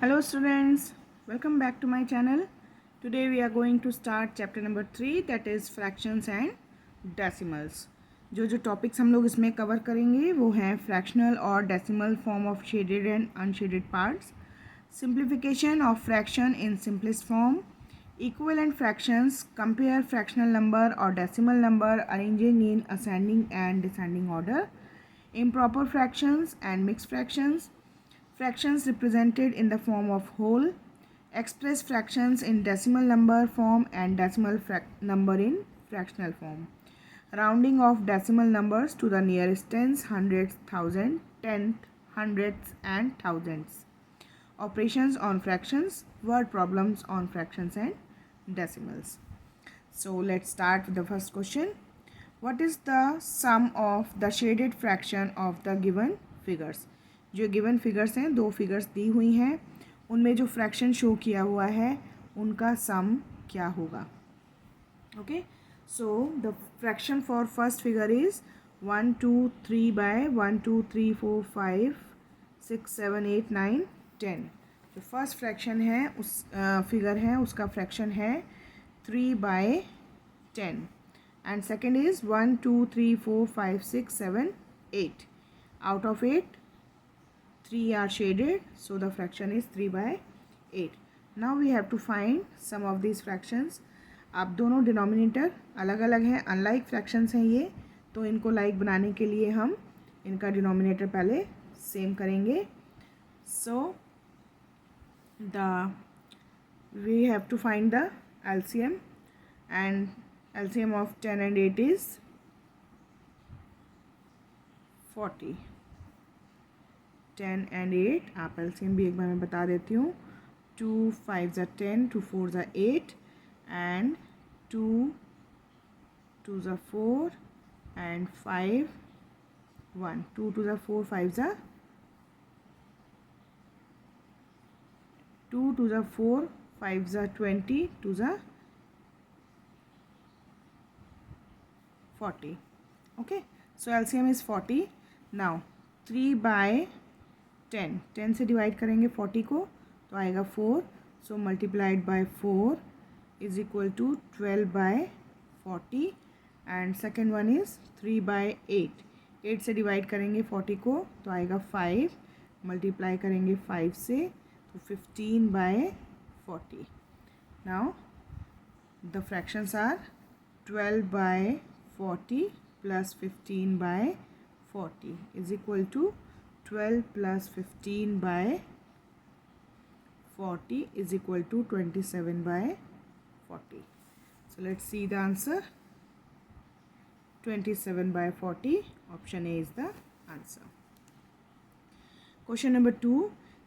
Hello students, welcome back to my channel. Today we are going to start chapter number 3, that is fractions and decimals. जो topics हम लोग इसमें cover करेंगे वो हैं fractional और decimal form of shaded and unshielded parts, simplification of fraction in simplest form, equivalent fractions, compare fractional number or decimal number arranging in ascending and descending order, improper fractions and mixed fractions, fractions represented in the form of whole, express fractions in decimal number form and decimal number in fractional form, rounding of decimal numbers to the nearest tens, hundreds, thousand, tenth, hundredths and thousands, operations on fractions, word problems on fractions and decimals. So let's start with the first question. What is the sum of the shaded fraction of the given figures? जो given figures हैं, दो figures दी हुई हैं, उनमें जो fraction show किया हुआ है उनका सम क्या होगा. Okay, so the fraction for first figure is 1 2 3 by 1 2 3 4 5 6 7 8 9 10. जो फर्स्ट फ्रैक्शन है उस फिगर है उसका फ्रैक्शन है 3 by 10 and second is 1 2 3 4 5 6 7 8. Out of 8 3 are shaded, so the fraction is 3 by 8. Now we have to find sum of these fractions. अब दोनों denominator अलग अलग हैं, अनलाइक फ्रैक्शंस हैं ये, तो इनको लाइक बनाने के लिए हम इनका डिनोमिनेटर पहले सेम करेंगे. सो we have to find the LCM, and LCM of 10 and 8 is 40. 10 and 8, आप LCM भी एक बार मैं बता देती हूँ. 2 5 ज़ा 10, 2 4 ज़ा 8 and 2 2 ज़ा 4 and 5 1. 2 2 ज़ा 4, 5 ज़ा 2 2 ज़ा 4, 5 ज़ा 20, 2 ज़ा 40. Okay, so LCM is 40. Now 3 by 10 से डिवाइड करेंगे 40 को तो आएगा 4. So multiplied by 4 is equal to 12 by 40 and second one is 3 by 8. 8 से डिवाइड करेंगे 40 को तो आएगा 5. मल्टीप्लाई करेंगे 5 से तो 15 by 40. Now the fractions are 12 by 40 plus 15 by 40 is equal to 12 plus 15 by 40 is equal to 27 by 40. So let's see the answer. 27 by 40. Option A is the answer. Question number 2.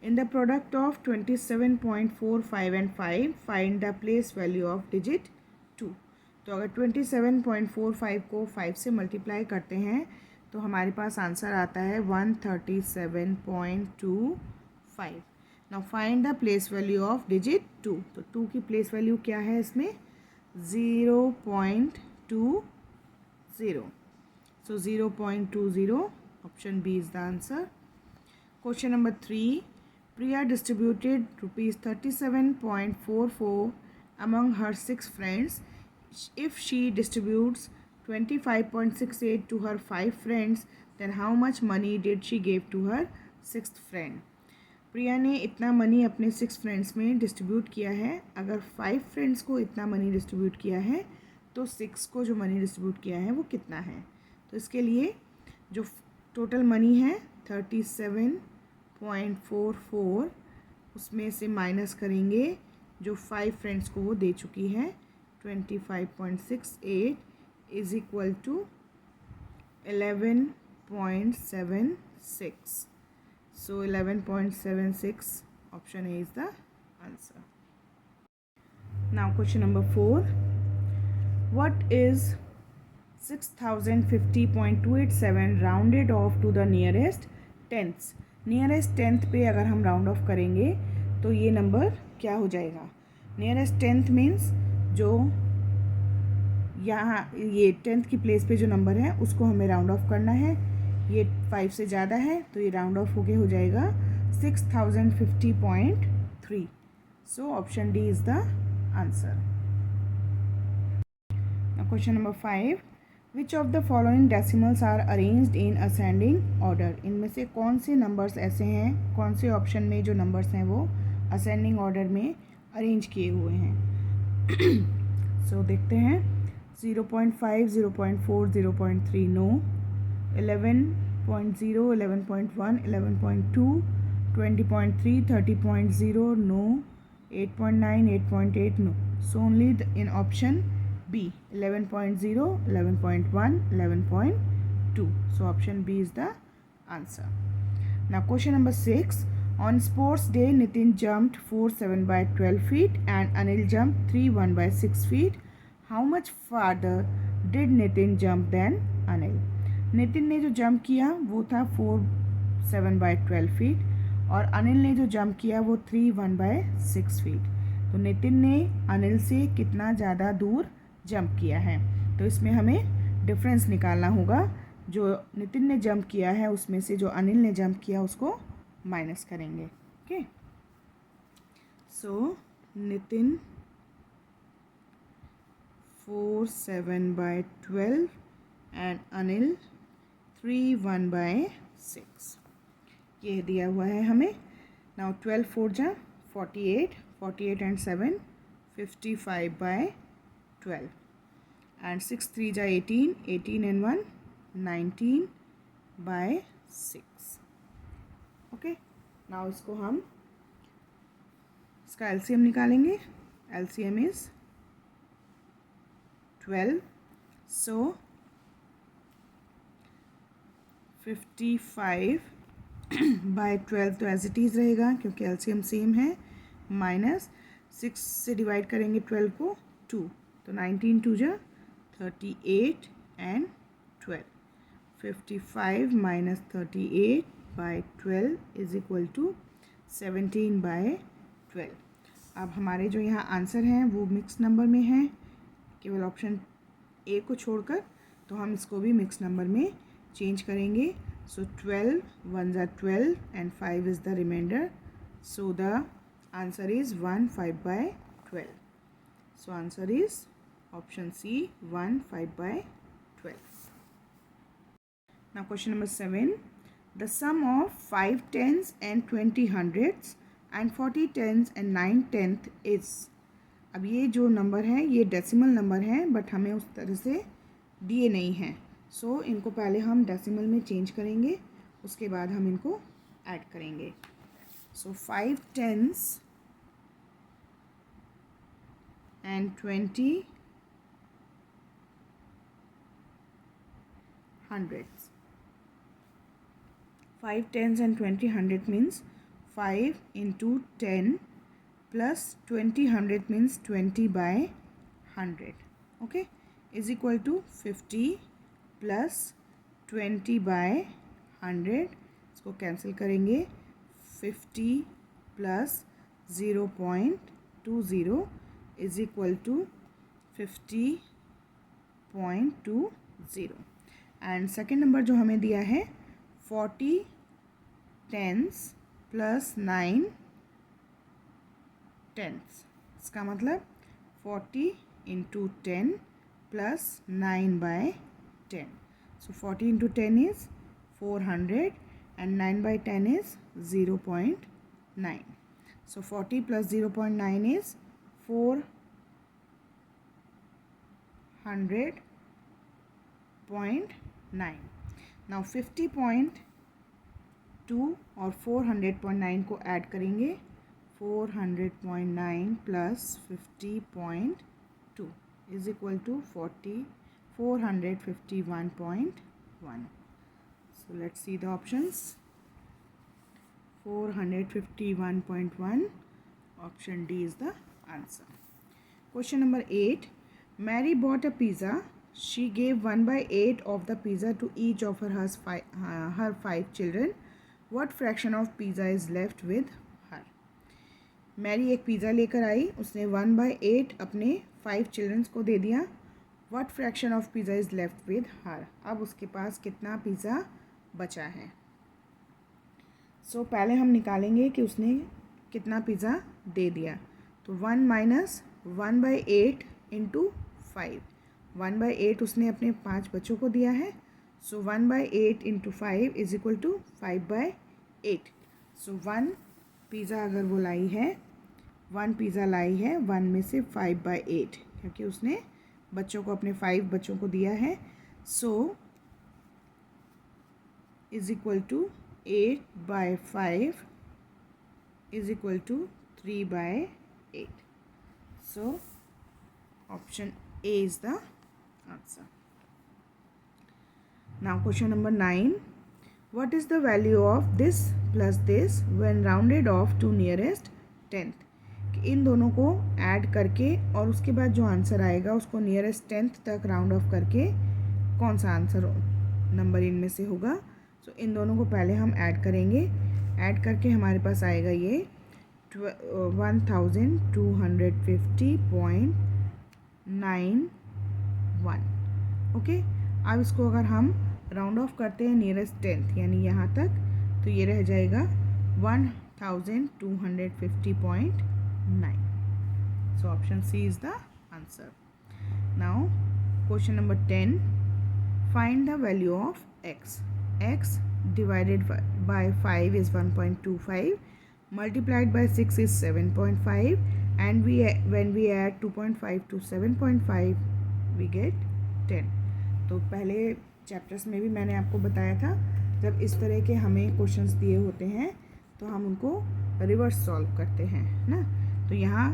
In the product of 27.45 and 5, find the place value of digit 2. तो अगर 27.45 को 5 से multiply करते हैं तो हमारे पास answer आता है 137.25. Now find the place value of digit 2. तो 2 की प्लेस वैल्यू क्या है इसमें? 0.20. So 0.20. Option B is the answer. Question number 3. Priya distributed ₹37.44 among her 6 friends. If she distributes 25.68 to her 5 friends, then how much money did she give to her 6th friend? प्रिया ने इतना money अपने 6 friends में distribute किया है. अगर 5 friends को इतना money distribute किया है तो 6 को जो मनी डिस्ट्रीब्यूट किया है वो कितना है? तो इसके लिए जो टोटल मनी है 37.44, उसमें से माइनस करेंगे जो 5 फ्रेंड्स को वो दे चुकी है 25.68 is equal to 11.76. So 11.76, option A is the answer. Now question number 4. What is 6050.287 rounded off to the nearest tenths? Nearest tenth पे अगर हम राउंड ऑफ करेंगे तो ये नंबर क्या हो जाएगा? नियरेस्ट टेंथ मीन्स जो यहाँ ये 10th की प्लेस पे जो नंबर है उसको हमें राउंड ऑफ करना है. ये 5 से ज़्यादा है तो ये राउंड ऑफ होके हो जाएगा 6050.287. 3. So option D is the answer. Now question number 5. Which of the following decimals are arranged in ascending order? इनमें से कौन से नंबर्स ऐसे हैं, कौन से ऑप्शन में जो नंबर्स हैं वो असेंडिंग ऑर्डर में अरेंज किए हुए हैं? सो देखते हैं. 0.5, 0.4, 0.3 no, 11.0, 11.1, 11.2, 20.3, 30.0 no, 8.9, 8.8 no. So only in option B, 11.0, 11.1, 11.2. So option B is the answer. Now question number 6. On sports day, Nitin jumped 4.7 by 12 feet and Anil jumped 3.1 by 6 feet. How much farther did Nitin jump than Anil? Nitin ने जो jump किया वो था 4.7 by 12 feet और अनिल ने जो jump किया वो 3.1 by 6 फीट. तो नितिन ने अनिल से कितना ज़्यादा दूर जंप किया है, तो इसमें हमें डिफरेंस निकालना होगा. जो नितिन ने जंप किया है उसमें से जो अनिल ने जंप किया उसको माइनस करेंगे. Okay, so Nitin 4.7 by 12 and Anil 3.1 by 6. ये दिया हुआ है हमें. नाउ 12 4 जा 48, 48 एंड 7 55 by 12 एंड 6 3 जा 18, 18 एंड 1 19 by 6. ओके, नाउ इसको हम इसका एलसीएम निकालेंगे. LCM is 12. सो 55 बाय 12 तो एज इट इज़ रहेगा क्योंकि एलसीएम सेम है. माइनस 6 से डिवाइड करेंगे 12 को 2, तो 19 2 जा 38 and 12. 55 minus 38 by 12 is equal to 17 by 12. अब हमारे जो यहाँ आंसर हैं वो मिक्स नंबर में हैं, केवल ऑप्शन ए को छोड़कर, तो हम इसको भी मिक्स नंबर में चेंज करेंगे. सो 12 1 जा 12 and 5 is the remainder. So the answer is 1 5 by 12. So answer is option C 1 5 by 12. Now question number 7. The sum of 5 tens and 20 hundredths and 40 tens and 9 tenth is. अब ये जो number है ये decimal number है but हमें उस तरह से दिए नहीं हैं. सो इनको पहले हम डेसिमल में चेंज करेंगे, उसके बाद हम इनको ऐड करेंगे. सो 5 tens and 20 hundredths. 5 tens and 20 hundred means 5 into 10 plus 20 hundred means 20 by 100. Okay, is equal to 50 plus 20 by 100. इसको कैंसिल करेंगे. 50 plus 0.20 is equal to 50.20. And second number जो हमें दिया है 40 tens प्लस 9 tenths. इसका मतलब 40 into 10 plus 9 by 10. So 40 into 10 is 400 and 9 by 10 is 0.9. So 40 plus 0.9 is 400.9. Now 50.2 और 400.9 को ऐड करेंगे. 400.9 plus 50.2 is equal to 451.1. So let's see the options. 451.1, option D is the answer. Question number 8. Mary bought a pizza. She gave 1/8 of the pizza to each of her 5 children. What fraction of pizza is left with her? Mary एक pizza लेकर आई, उसने 1/8 अपने 5 children's को दे दिया. What fraction of pizza is left with her. अब उसके पास कितना पिज़्ज़ा बचा है. सो पहले हम निकालेंगे कि उसने कितना पिज़्ज़ा दे दिया, तो 1 माइनस 1/8 इंटू 5, 1/8 उसने अपने 5 बच्चों को दिया है, so 1/8 into 5 is equal to 5/8। So 1 pizza अगर वो लाई है, 1 पिज़्ज़ा लाई है 1 में से 5/8, क्योंकि उसने बच्चों को अपने 5 बच्चों को दिया है, so is equal to 8/5 is equal to 3/8. So option A is the answer. Now question number 9. What is the value of this plus this when rounded off to nearest tenth? इन दोनों को ऐड करके और उसके बाद जो answer आएगा उसको nearest tenth तक राउंड ऑफ करके कौन सा आंसर नंबर इनमें से होगा। सो इन दोनों को पहले हम ऐड करेंगे, ऐड करके हमारे पास आएगा ये 1250.91। ओके, अब इसको अगर हम राउंड ऑफ करते हैं नियरेस्ट टेंथ यानी यहाँ तक, तो ये रह जाएगा 1250.9। So option C is the answer. Now question number 10, find the value of x. x divided by 5 is 1.25, multiplied by 6 is 7.5, and when we add 2.5 to 7.5 we get 10। तो पहले चैप्टर्स में भी मैंने आपको बताया था, जब इस तरह के हमें क्वेश्चंस दिए होते हैं तो हम उनको रिवर्स सॉल्व करते हैं ना। तो यहाँ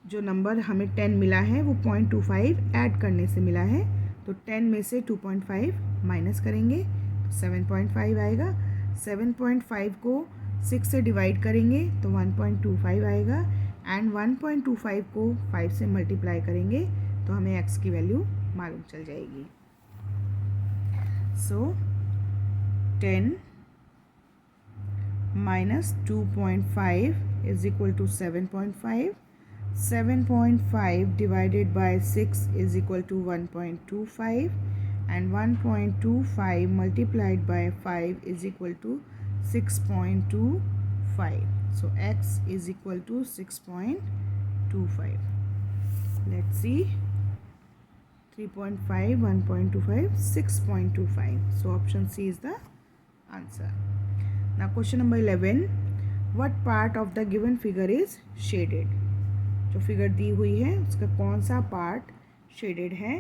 जो नंबर हमें 10 मिला है वो 0.25 ऐड करने से मिला है, तो 10 में से 2.5 माइनस करेंगे तो 7.5 आएगा। 7.5 को 6 से डिवाइड करेंगे तो 1.25 आएगा, एंड 1.25 को 5 से मल्टीप्लाई करेंगे तो हमें x की वैल्यू मालूम चल जाएगी। So 10 minus 2.5 is equal to 7.5, 7.5 divided by 6 is equal to 1.25, and 1.25 multiplied by 5 is equal to 6.25. So x is equal to 6.25. Let's see, 3.5, 1.25, 6.25. So option C is the answer. Now question number 11, what part of the given figure is shaded? जो figure दी हुई है उसका कौन सा part shaded है।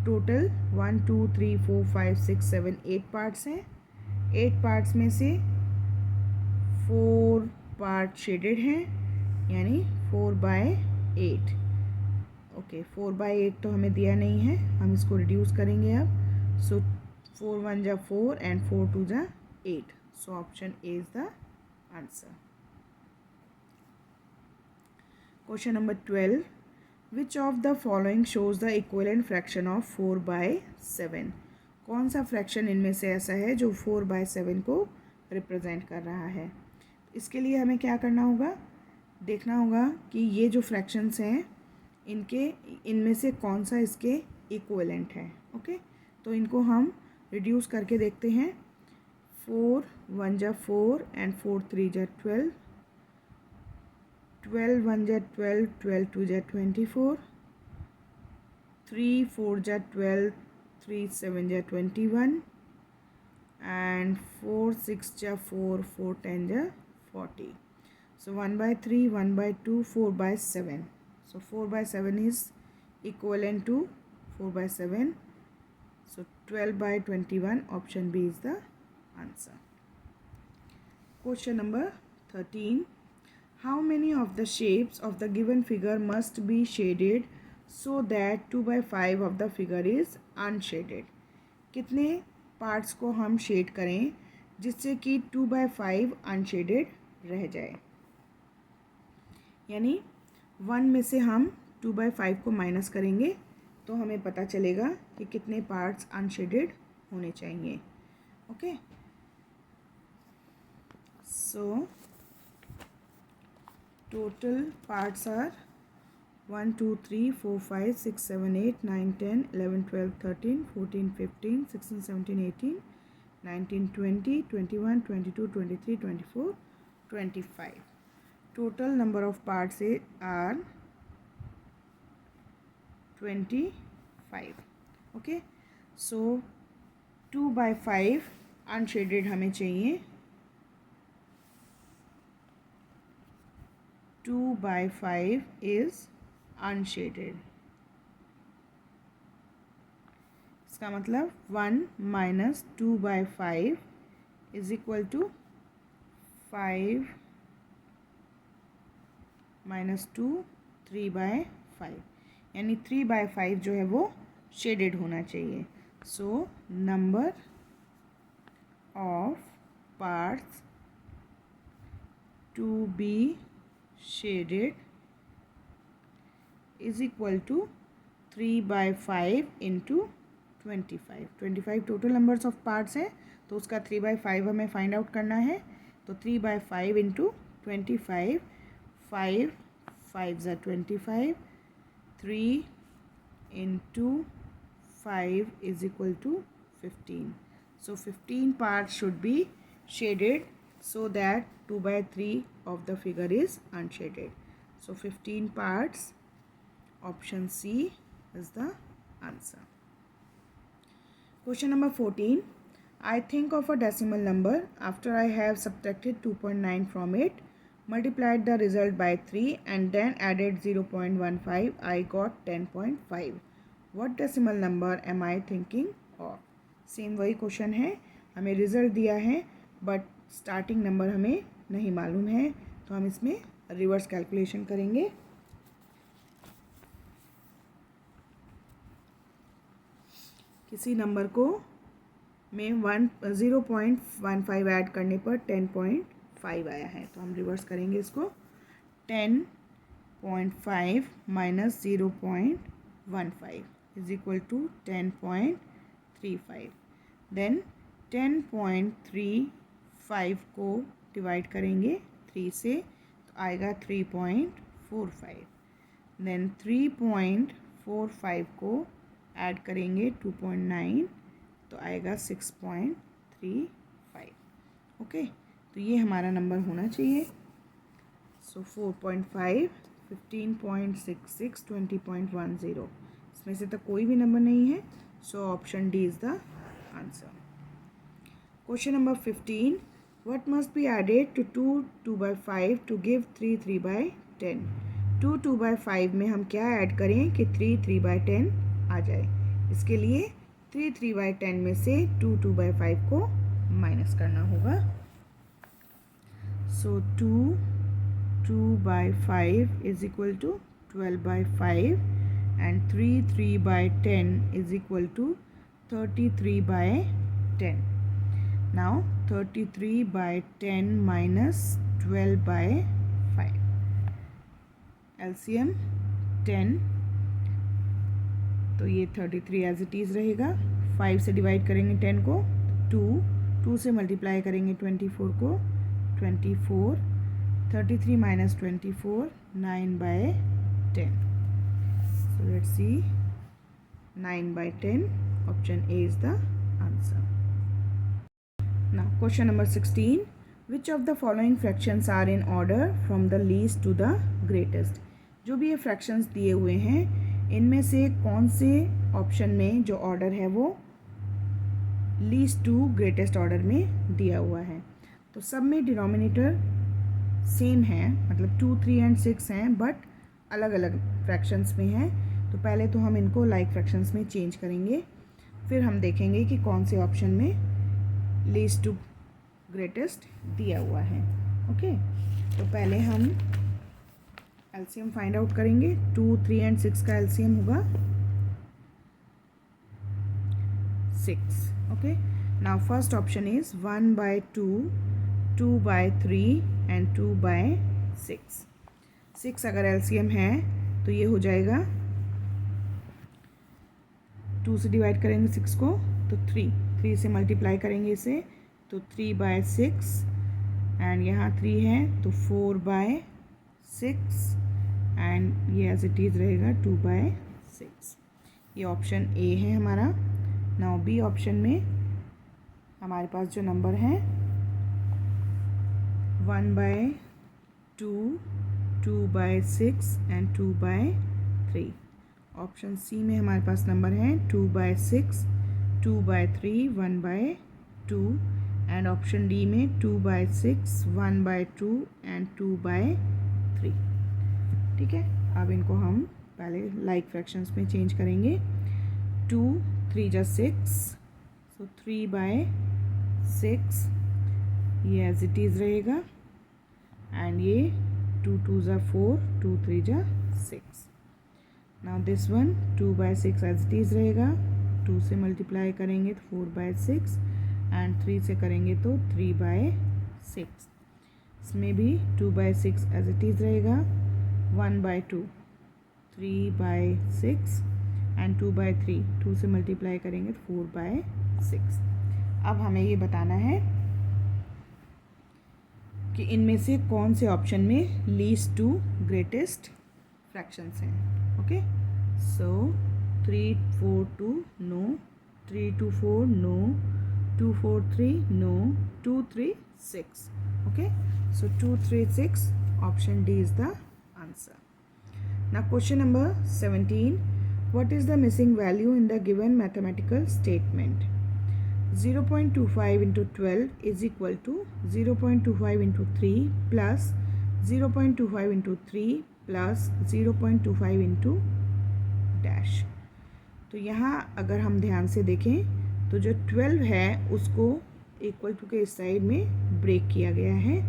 Total 1 2 3 4 5 6 7 8 parts हैं। 8 parts में से 4 पार्ट शेडेड हैं, यानी 4/8। ओके, 4/8 तो हमें दिया नहीं है, हम इसको रिड्यूस करेंगे अब। सो 4 1 जा 4 एंड 4 2 जा 8। So option A is the answer. Question number 12, which of the following shows the equivalent fraction of 4/7? कौन सा फ्रैक्शन इनमें से ऐसा है जो 4/7 को रिप्रेजेंट कर रहा है। इसके लिए हमें क्या करना होगा, देखना होगा कि ये जो फ्रैक्शंस हैं इनमें से कौन सा इसके इक्विवेलेंट है। ओके, तो इनको हम रिड्यूस करके देखते हैं। 4 1 जा 4 एंड 4 3 जा 12, 12 1 जा 12, 12 2 जा 24, 3 4 जा 12, 3 7 जा 21, and 4 6 जा 4, 4 10 जा 40. So 1/3, 1/2, 4/7. So 4/7 is equivalent to 4/7. So 12/21, option B is the answer. Question number 13. How many of the shapes of the given figure must be shaded so that 2/5 of the figure is unshaded? कितने parts को हम shade करें जिससे कि 2/5 unshielded रह जाए। यानी 1 में से हम 2/5 को माइनस करेंगे तो हमें पता चलेगा कि कितने पार्ट्स अनशेडेड होने चाहिए। Okay, so total parts are 1 2 3 4 5 6 7 8 9 10 11 12 13 14 15 16 17 18 19 20 21 22 23 24 25। total number of parts are 25. Okay, so 2/5 unshielded हमें चाहिए. 2/5 is unshaded. इसका मतलब 1 minus 2/5 is equal to 5 minus 2 3/5, यानी 3/5 जो है वो शेडेड होना चाहिए. So number of parts to be shaded is equal to 3/5 into 25. 25 total numbers of parts है, तो उसका 3/5 हमें फाइंड आउट करना है. तो 3/5 into 25, 5 5 = 25, 3 into 5 is equal to 15. So 15 parts should be shaded so that 2/3 of the figure is unshaded. So 15 parts, option C is the answer. Question number 14. I think of a decimal number after I have subtracted 2.9 from it, multiplied the result by 3 and then added 0.15. I got 10.5. What decimal number am I thinking of? Same वही question है, हमें result दिया है but starting number हमें नहीं मालूम है, तो हम इसमें रिवर्स कैलकुलेशन करेंगे. किसी नंबर को में 0.15 ऐड करने पर 10.5 आया है, तो हम रिवर्स करेंगे इसको. 10.5 minus 0.15 is equal to 10.35. Then 10.35 को डिवाइड करेंगे 3 से, तो आएगा 3.45. देन 3.45 को ऐड करेंगे 2.9, तो आएगा 6.35. ओके, तो ये हमारा नंबर होना चाहिए. सो 4.5, 15.66, 20.10. इसमें से तो कोई भी नंबर नहीं है, so option D is the answer. Question number 15. What must be added to 2/5 to give 3/10. 2/5 में हम क्या ऐड करें कि 3/10 आ जाए. इसके लिए 3/10 में से 2/5 को माइनस करना होगा. सो 2/5 is equal to 12/5 and 3/10 is equal to 33/10. Now 33/10 minus 12/5. LCM 10, तो ये 33 एज इट इज़ रहेगा. 5 से डिवाइड करेंगे 10 को, 2 से मल्टीप्लाई करेंगे 24 को, 24. 33 minus 24, 9/10. So let's see, 9/10. Option A is the answer. Now question number 16. Which of the following fractions are in order from the least to the greatest? जो भी ये fractions दिए हुए हैं, इनमें से कौन से ऑप्शन में जो ऑर्डर है वो लीस्ट टू ग्रेटेस्ट ऑर्डर में दिया हुआ है. तो सब में डिनोमिनेटर सेम है, मतलब 2, 3 and 6 हैं, बट अलग अलग फ्रैक्शंस में हैं. तो पहले तो हम इनको लाइक फ्रैक्शंस में चेंज करेंगे, फिर हम देखेंगे कि कौन से ऑप्शन में लीस्ट टू ग्रेटेस्ट दिया हुआ है. ओके, तो पहले हम एलसीएम फाइंड आउट करेंगे. 2, 3 and 6 का एलसीएम होगा 6. Okay, now first option is 1/2, 2/3 and 2/6. 6 अगर एलसीएम है तो ये हो जाएगा, 2 से डिवाइड करेंगे 6 को तो 3 से मल्टीप्लाई करेंगे इसे तो 3/6 एंड यहाँ 3 है तो 4/6 एंड ये एज इट इज़ रहेगा 2/6. ये ऑप्शन ए है हमारा. नाउ बी ऑप्शन में हमारे पास जो नंबर है 1/2, 2, 2/6 एंड 2/3। ऑप्शन सी में हमारे पास नंबर हैं 2/6, 2/3, 1/2 एंड ऑप्शन डी में 2/6, 1/2 एंड 2/3। ठीक है, अब इनको हम पहले लाइक फ्रैक्शंस में चेंज करेंगे। 2 3 जा 6, सो 3/6 ये एज इट इज़ रहेगा एंड ये 2 2 जा 4, 2 3 जा 6। Now this one 2/6 as it is रहेगा, 2 से मल्टीप्लाई करेंगे तो 4/6 एंड 3 से करेंगे तो 3/6। इसमें भी 2/6 एज इट इज़ रहेगा, 1/2, 3/6 एंड 2/3, 2 से मल्टीप्लाई करेंगे तो 4/6। अब हमें ये बताना है कि इनमें से कौन से ऑप्शन में लीस्ट टू ग्रेटेस्ट फ्रैक्शंस हैं। Okay, so 3 4 2 no, 3 2 4 no, 2 4 3 no, 2 3 6। Okay, so 2 3 6 option D is the answer. Now question number 17, what is the missing value in the given mathematical statement? 0.25 into 12 is equal to 0.25 into 3 plus 0.25 into 3 plus 0.25 into dash. तो यहाँ अगर हम ध्यान से देखें तो जो 12 है उसको इक्वल टू के इस साइड में ब्रेक किया गया है।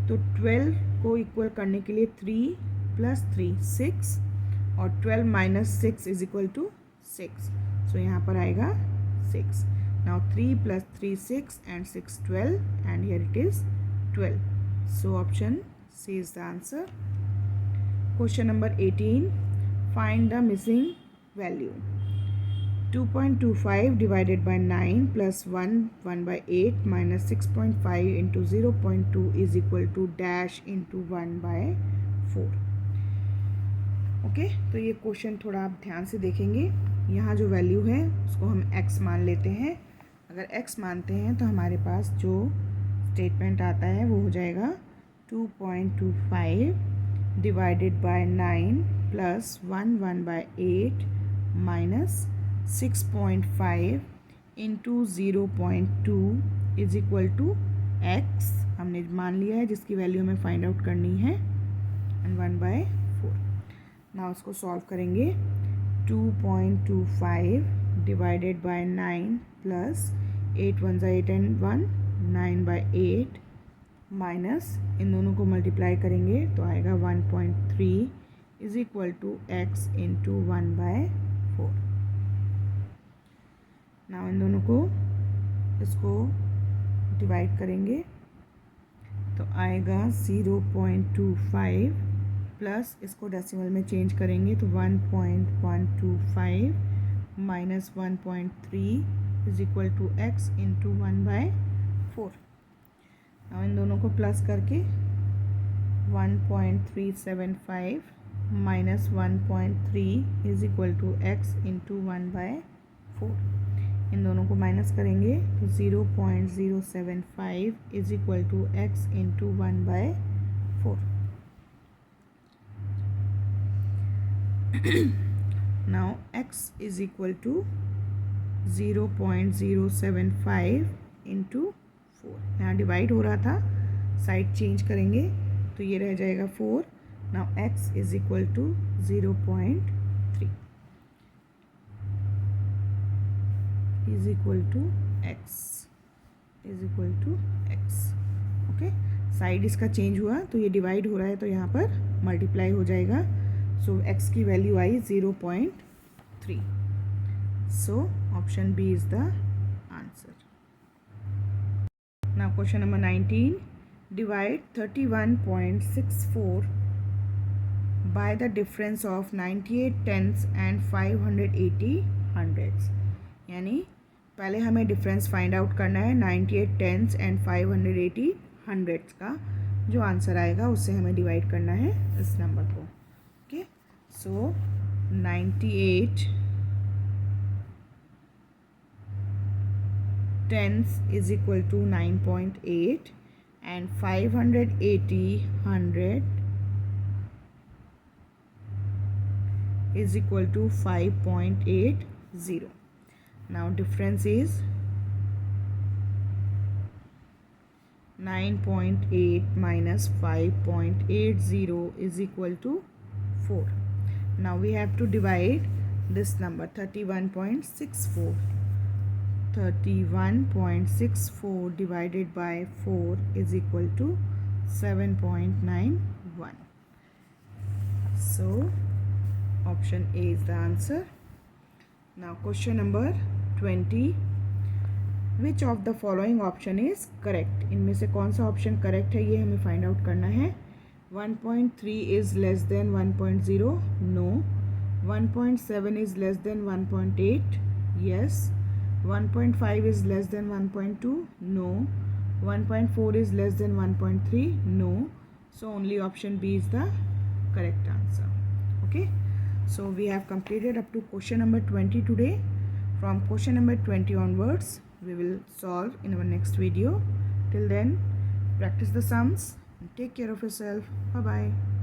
तो 12 को इक्वल करने के लिए 3 प्लस 3 6 और 12 minus 6 is equal to 6। So यहाँ पर आएगा 6। Now 3 plus 3 6 and 6 12 and here it is 12। So option C is the answer. Question number 18, find the missing value. 2.25 divided by 9 plus 1/8 minus 6.5 into 0.2 is equal to dash into 1/4। Okay, तो ये question थोड़ा आप ध्यान से देखेंगे। यहाँ जो value है उसको हम x मान लेते हैं। अगर x मानते हैं तो हमारे पास जो स्टेटमेंट आता है वो हो जाएगा 2.25 divided by 9 plus 1/8 minus 6.5 into 0.2 is equal to x हमने मान लिया है जिसकी वैल्यू हमें फाइंड आउट करनी है एंड 1/4। ना उसको सॉल्व करेंगे। 2.25 divided by 9 plus 8 1 8 and 1 9/8 minus इन दोनों को मल्टीप्लाई करेंगे तो आएगा 1.3 is equal to x into 1/4। Now इन दोनों को इसको डिवाइड करेंगे तो आएगा 0.25 प्लस इसको डेसिमल में चेंज करेंगे तो 1.125 minus 1.3 is equal to x into 1/4। अब इन दोनों को प्लस करके 1.375 minus 1.3 is equal to x into 1/4। इन दोनों को माइनस करेंगे तो 0.075 is equal to x into 1/4। Now x is equal to 0.075 into 4। यहाँ डिवाइड हो रहा था, साइड चेंज करेंगे तो ये रह जाएगा 4। Now x is equal to 0.3 is equal to x। Okay, side इसका चेंज हुआ तो ये डिवाइड हो रहा है तो यहाँ पर मल्टीप्लाई हो जाएगा। सो x की वैल्यू आई 0.3। So option B is the answer. Now question number 19, divide 31.64 by the difference of 98 tenths and 580 hundredths। यानी पहले हमें डिफरेंस फाइंड आउट करना है 98 tenths एंड 580 hundredths का। जो आंसर आएगा उससे हमें डिवाइड करना है इस नंबर को। Okay, so 98 tenths is equal to 9.8 and 580 100 is equal to 5.80. now difference is 9.8 minus 5.80 is equal to 4. Now we have to divide this number 31.64. 31.64 divided by 4 is equal to 7.91. So option A is the answer. Now question number 20. Which of the following option is correct? इनमें से कौन सा option correct है ये हमें find out करना है. 1.3 is less than 1.0. No. 1.7 is less than 1.8. Yes. 1.5 is less than 1.2. No. 1.4 is less than 1.3. No. So only option B is the correct answer. Okay. So we have completed up to question number 20 today. From question number 20 onwards, we will solve in our next video. Till then, practice the sums and take care of yourself. Bye bye.